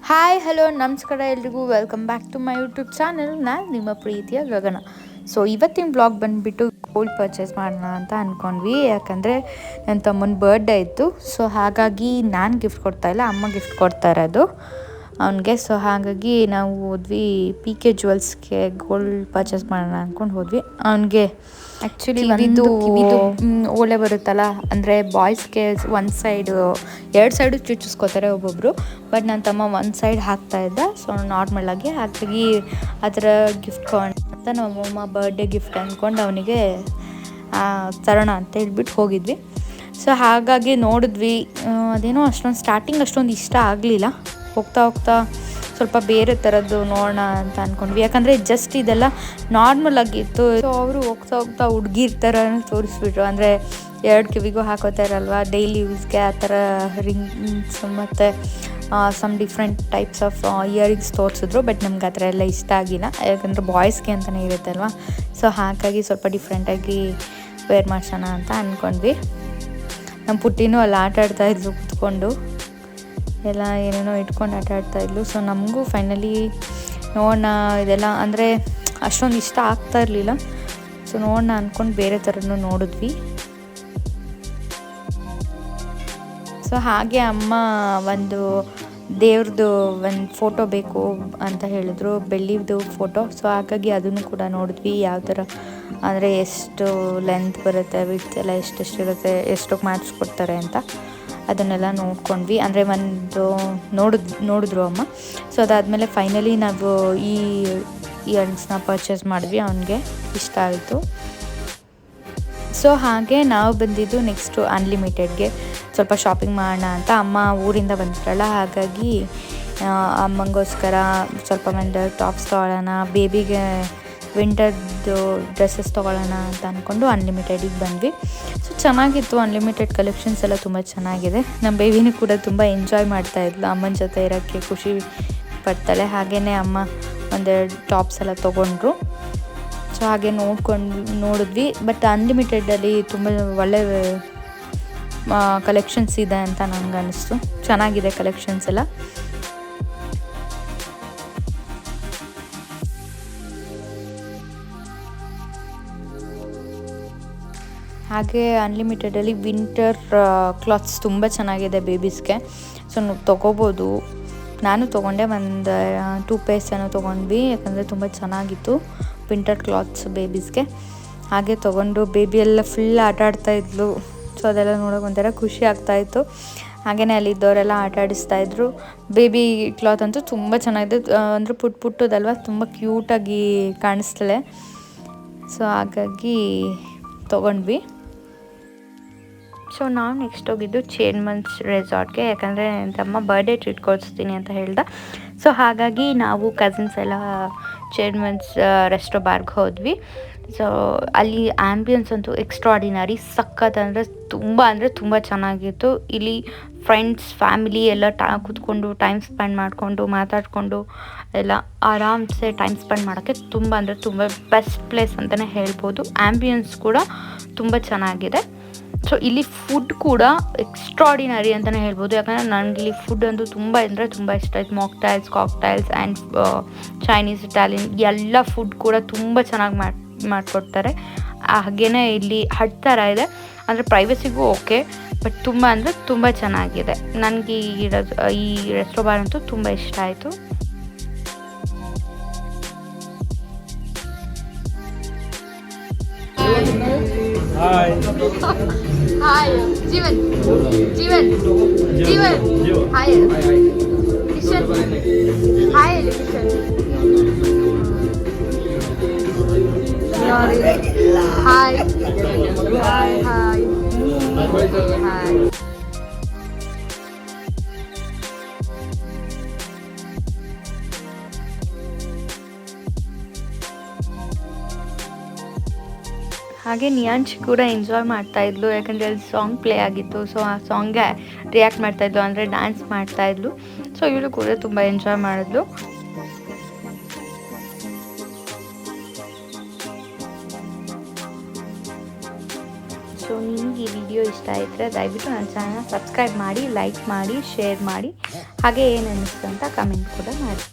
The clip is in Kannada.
ಹಾಯ್ ಹಲೋ ನಮಸ್ಕಾರ ಎಲ್ರಿಗೂ welcome back to my YouTube channel. ನಾನು ನಿಮ್ಮ ಪ್ರೀತಿಯ ಗಗನ. ಸೊ ಇವತ್ತಿನ ಬ್ಲಾಗ್ ಬಂದುಬಿಟ್ಟು ಗೋಲ್ಡ್ ಪರ್ಚೇಸ್ ಮಾಡೋಣ ಅಂತ ಅಂದ್ಕೊಂಡ್ವಿ. ಯಾಕಂದರೆ ನನ್ನ ತಮ್ಮನ ಬರ್ಡೇ ಇತ್ತು. ಸೊ ಹಾಗಾಗಿ ನಾನು ಗಿಫ್ಟ್ ಕೊಡ್ತಾಯಿಲ್ಲ, ಅಮ್ಮ ಗಿಫ್ಟ್ ಕೊಡ್ತಾ ಇರೋದು ಅವನಿಗೆ. ಸೊ ಹಾಗಾಗಿ ನಾವು ಹೋದ್ವಿ ಪಿ ಕೆ ಜ್ಯುವೆಲ್ಸ್ಗೆ ಗೋಲ್ಡ್ ಪರ್ಚೇಸ್ ಮಾಡೋಣ ಅಂದ್ಕೊಂಡು ಹೋದ್ವಿ. ಅವನಿಗೆ ಆ್ಯಕ್ಚುಲಿ ಕಿವಿದು ಓಲೆ ಬರುತ್ತಲ್ಲ, ಅಂದರೆ ಬಾಯ್ಸ್ಗೆ ಒಂದು ಸೈಡು ಎರಡು ಸೈಡು ಚುಚ್ಚಿಸ್ಕೋತಾರೆ ಒಬ್ಬೊಬ್ಬರು. ಬಟ್ ನನ್ನ ತಮ್ಮ ಒಂದು ಸೈಡ್ ಹಾಕ್ತಾಯಿದ್ದ. ಸೊ ನಾರ್ಮಲಾಗಿ ಹಾಗಾಗಿ ಆ ಥರ ಗಿಫ್ಟ್ ಅಂತ ನಮ್ಮಮ್ಮ ಬರ್ಡೇ ಗಿಫ್ಟ್ ಅಂದ್ಕೊಂಡು ಅವನಿಗೆ ತರೋಣ ಅಂತ ಹೇಳ್ಬಿಟ್ಟು ಹೋಗಿದ್ವಿ. ಸೊ ಹಾಗಾಗಿ ನೋಡಿದ್ವಿ, ಅದೇನೋ ಅಷ್ಟೊಂದು ಸ್ಟಾರ್ಟಿಂಗ್ ಅಷ್ಟೊಂದು ಇಷ್ಟ ಆಗಲಿಲ್ಲ. ಹೋಗ್ತಾ ಹೋಗ್ತಾ ಸ್ವಲ್ಪ ಬೇರೆ ಥರದ್ದು ನೋಡೋಣ ಅಂತ ಅಂದ್ಕೊಂಡ್ವಿ. ಯಾಕಂದರೆ ಜಸ್ಟ್ ಇದೆಲ್ಲ ನಾರ್ಮಲ್ ಆಗಿತ್ತು. ಸೊ ಅವರು ಹೋಗ್ತಾ ಹೋಗ್ತಾ ಹುಡುಗಿರ್ ಥರ ತೋರಿಸ್ಬಿಟ್ರು. ಅಂದರೆ ಎರಡು ಕಿವಿಗೂ ಹಾಕೋತಾರಲ್ವ ಡೈಲಿ ಯೂಸ್ಗೆ, ಆ ಥರ ರಿಂಗ್ಸ್ ಮತ್ತು some different types of earrings ತೋರಿಸಿದ್ರು. ಬಟ್ ನಮ್ಗೆ ಆ ಥರ ಎಲ್ಲ ಇಷ್ಟ ಆಗಿಲ್ಲ. ಯಾಕಂದರೆ ಬಾಯ್ಸ್ಗೆ ಅಂತಲೇ ಇರುತ್ತೆ ಅಲ್ವಾ. ಸೊ ಹಾಗಾಗಿ ಸ್ವಲ್ಪ ಡಿಫ್ರೆಂಟಾಗಿ ವೇರ್ ಮಾಡ್ಸೋಣ ಅಂತ ಅಂದ್ಕೊಂಡ್ವಿ. ನಮ್ಮ ಪುಟ್ಟಿನೂ ಅಲ್ಲಿ ಆಟ ಆಡ್ತಾಯಿದ್ರು ಕೂತ್ಕೊಂಡು, ಎಲ್ಲ ಏನೇನೋ ಇಟ್ಕೊಂಡು ಆಟ ಆಡ್ತಾಯಿದ್ಲು. ಸೊ ನಮಗೂ ಫೈನಲಿ ನೋಡೋಣ, ಇದೆಲ್ಲ ಅಂದರೆ ಅಷ್ಟೊಂದು ಇಷ್ಟ ಆಗ್ತಾ ಇರಲಿಲ್ಲ. ಸೊ ನೋಡೋಣ ಅಂದ್ಕೊಂಡು ಬೇರೆ ಥರನೂ ನೋಡಿದ್ವಿ. ಸೊ ಹಾಗೆ ಅಮ್ಮ ಒಂದು ದೇವ್ರದ್ದು ಒಂದು ಫೋಟೋ ಬೇಕು ಅಂತ ಹೇಳಿದ್ರು, ಬೆಳ್ಳಿದು ಫೋಟೋ. ಸೊ ಹಾಗಾಗಿ ಅದನ್ನು ಕೂಡ ನೋಡಿದ್ವಿ, ಯಾವ ಥರ ಅಂದರೆ ಎಷ್ಟು ಲೆಂತ್ ಬರುತ್ತೆ, ವಿಡ್ತ್ ಎಲ್ಲ ಎಷ್ಟೆಷ್ಟಿರುತ್ತೆ, ಎಷ್ಟಕ್ಕೆ ಮಾಡಿಸ್ಕೊಡ್ತಾರೆ ಅಂತ ಅದನ್ನೆಲ್ಲ ನೋಡ್ಕೊಂಡ್ವಿ. ಅಂದರೆ ಒಂದು ನೋಡಿದ್ರು ಅಮ್ಮ. ಸೊ ಅದಾದಮೇಲೆ ಫೈನಲಿ ನಾವು ಈ ಇಯರಿಂಗ್ಸ್ನ ಪರ್ಚೇಸ್ ಮಾಡಿದ್ವಿ. ಅವನಿಗೆ ಇಷ್ಟ ಆಯಿತು. ಸೊ ಹಾಗೆ ನಾವು ಬಂದಿದ್ದು ನೆಕ್ಸ್ಟು ಅನ್ಲಿಮಿಟೆಡ್ಗೆ ಸ್ವಲ್ಪ ಶಾಪಿಂಗ್ ಮಾಡೋಣ ಅಂತ. ಅಮ್ಮ ಊರಿಂದ ಬಂದಿರಲ್ಲ, ಹಾಗಾಗಿ ಅಮ್ಮಂಗೋಸ್ಕರ ಸ್ವಲ್ಪ ಒಂದು ಟಾಪ್ಸ್ ತೊಗೊಳ್ಳೋಣ, ಬೇಬಿಗೆ ವಿಂಟರ್ದು ಡ್ರೆಸ್ಸಸ್ ತೊಗೊಳ್ಳೋಣ ಅಂತ ಅಂದ್ಕೊಂಡು ಅನ್ಲಿಮಿಟೆಡಿಗೆ ಬಂದ್ವಿ. ಸೊ ಚೆನ್ನಾಗಿತ್ತು, ಅನ್ಲಿಮಿಟೆಡ್ ಕಲೆಕ್ಷನ್ಸ್ ಎಲ್ಲ ತುಂಬ ಚೆನ್ನಾಗಿದೆ. ನಮ್ಮ ಬೇಬಿನೂ ಕೂಡ ತುಂಬ ಎಂಜಾಯ್ ಮಾಡ್ತಾಯಿದ್ಲು, ಅಮ್ಮನ ಜೊತೆ ಇರೋಕ್ಕೆ ಖುಷಿ ಪಡ್ತಾಳೆ. ಹಾಗೆಯೇ ಅಮ್ಮ ಒಂದೆರಡು ಟಾಪ್ಸ್ ಎಲ್ಲ ತೊಗೊಂಡ್ರು. ಸೊ ಹಾಗೆ ನೋಡಿದ್ವಿ. ಬಟ್ ಅನ್ಲಿಮಿಟೆಡಲ್ಲಿ ತುಂಬ ಒಳ್ಳೆ ಕಲೆಕ್ಷನ್ಸ್ ಇದೆ ಅಂತ ನನಗೆ ಅನ್ನಿಸ್ತು. ಚೆನ್ನಾಗಿದೆ ಕಲೆಕ್ಷನ್ಸ್ ಎಲ್ಲ. ಹಾಗೆ ಅನ್ಲಿಮಿಟೆಡಲ್ಲಿ ವಿಂಟರ್ ಕ್ಲಾತ್ಸ್ ತುಂಬ ಚೆನ್ನಾಗಿದೆ ಬೇಬೀಸ್ಗೆ. ಸೊ ತೊಗೋಬೋದು. ನಾನು ತೊಗೊಂಡೆ, ಒಂದು 2 ಪೇರ್ಸ್ ಏನೋ ತೊಗೊಂಡ್ವಿ. ಯಾಕಂದರೆ ತುಂಬ ಚೆನ್ನಾಗಿತ್ತು ವಿಂಟರ್ ಕ್ಲಾತ್ಸ್ ಬೇಬೀಸ್ಗೆ. ಹಾಗೆ ತೊಗೊಂಡು ಬೇಬಿ ಎಲ್ಲ ಫುಲ್ ಆಟ ಆಡ್ತಾಯಿದ್ಲು. ಸೊ ಅದೆಲ್ಲ ನೋಡೋಕೆ ಒಂಥರ ಖುಷಿ ಆಗ್ತಾಯಿತ್ತು. ಹಾಗೆಯೇ ಅಲ್ಲಿದ್ದವರೆಲ್ಲ ಆಟ ಆಡಿಸ್ತಾಯಿದ್ರು. ಬೇಬಿ ಕ್ಲಾತ್ ಅಂತೂ ತುಂಬ ಚೆನ್ನಾಗಿದೆ. ಅಂದರೆ ಪುಟ್ಟದಲ್ವ, ತುಂಬ ಕ್ಯೂಟಾಗಿ ಕಾಣಿಸ್ತಾಳೆ. ಸೊ ಹಾಗಾಗಿ ತೊಗೊಂಡ್ವಿ. ಸೊ ನಾವು ನೆಕ್ಸ್ಟ್ ಹೋಗಿದ್ದು ಚೇರ್ಮನ್ಸ್ ರೆಸಾರ್ಟ್ಗೆ. ಯಾಕಂದರೆ ತಮ್ಮ ಬರ್ಡೇ ಟ್ರೀಟ್ ಕೊಡಿಸ್ತೀನಿ ಅಂತ ಹೇಳ್ದೆ. ಸೊ ಹಾಗಾಗಿ ನಾವು ಕಸಿನ್ಸ್ ಎಲ್ಲ ಚೇರ್ಮನ್ಸ್ ರೆಸ್ಟೋ ಬಾರ್ಗೆ ಹೋದ್ವಿ. ಸೊ ಅಲ್ಲಿ ಆ್ಯಂಬಿಯನ್ಸ್ ಅಂತೂ ಎಕ್ಸ್ಟ್ರಾಡಿನರಿ, ಸಖತ್ ಅಂದರೆ ತುಂಬ ಚೆನ್ನಾಗಿತ್ತು. ಇಲ್ಲಿ ಫ್ರೆಂಡ್ಸ್ ಫ್ಯಾಮಿಲಿ ಎಲ್ಲ ಕೂತ್ಕೊಂಡು ಟೈಮ್ ಸ್ಪೆಂಡ್ ಮಾಡಿಕೊಂಡು ಮಾತಾಡಿಕೊಂಡು ಎಲ್ಲ ಆರಾಮ್ಸೆ ಟೈಮ್ ಸ್ಪೆಂಡ್ ಮಾಡೋಕ್ಕೆ ತುಂಬ ಬೆಸ್ಟ್ ಪ್ಲೇಸ್ ಅಂತಲೇ ಹೇಳ್ಬೋದು. ಆ್ಯಂಬಿಯನ್ಸ್ ಕೂಡ ತುಂಬ ಚೆನ್ನಾಗಿದೆ. ಸೊ ಇಲ್ಲಿ ಫುಡ್ ಕೂಡ ಎಕ್ಸ್ಟ್ರಾಡಿನರಿ ಅಂತಲೇ ಹೇಳ್ಬೋದು. ಯಾಕಂದರೆ ನನಗಿಲ್ಲಿ ಫುಡ್ ಅಂತೂ ತುಂಬ ಇಷ್ಟ ಆಯಿತು. ಮಾಕ್ಟೈಲ್ಸ್, ಕಾಕ್ಟೈಲ್ಸ್ ಆ್ಯಂಡ್ ಚೈನೀಸ್, ಇಟಾಲಿಯನ್ ಎಲ್ಲ ಫುಡ್ ಕೂಡ ತುಂಬ ಚೆನ್ನಾಗಿ ಮಾಡಿಕೊಡ್ತಾರೆ. ಹಾಗೆಯೇ ಇಲ್ಲಿ ಹಟ್ ಥರ ಇದೆ, ಅಂದರೆ ಪ್ರೈವಸಿಗೂ ಓಕೆ, ಬಟ್ ತುಂಬ ಚೆನ್ನಾಗಿದೆ. ನನಗೆ ಈ ರೆಸ್ಟೋ ಬಾರ್ ಅಂತೂ ತುಂಬ ಇಷ್ಟ ಆಯಿತು. Hi. Hi, Jeevan. Hi, Kishan. Hi, Kishan. Hi. Hi. ಹಾಗೆ ನಿಯಾಂಶ್ ಕೂಡ ಎಂಜಾಯ್ ಮಾಡ್ತಾಯಿದ್ಲು. ಯಾಕಂದರೆ ಅಲ್ಲಿ ಸಾಂಗ್ ಪ್ಲೇ ಆಗಿತ್ತು. ಸೊ ಆ ಸಾಂಗ್ಗೆ ರಿಯಾಕ್ಟ್ ಮಾಡ್ತಾಯಿದ್ಲು, ಅಂದರೆ ಡ್ಯಾನ್ಸ್ ಮಾಡ್ತಾಯಿದ್ಲು. ಸೊ ಇವಳು ಕೂಡ ತುಂಬ ಎಂಜಾಯ್ ಮಾಡಿದ್ಲು. ಸೊ ನಿಮಗೆ ಈ ವಿಡಿಯೋ ಇಷ್ಟ ಆಗಿದ್ರೆ ದಯವಿಟ್ಟು ನನ್ನ ಚಾನಲ್ನ ಸಬ್ಸ್ಕ್ರೈಬ್ ಮಾಡಿ, ಲೈಕ್ ಮಾಡಿ, ಶೇರ್ ಮಾಡಿ, ಹಾಗೆ ಏನು ಅನ್ನಿಸ್ತು ಅಂತ ಕಮೆಂಟ್ ಕೂಡ ಮಾಡಿ.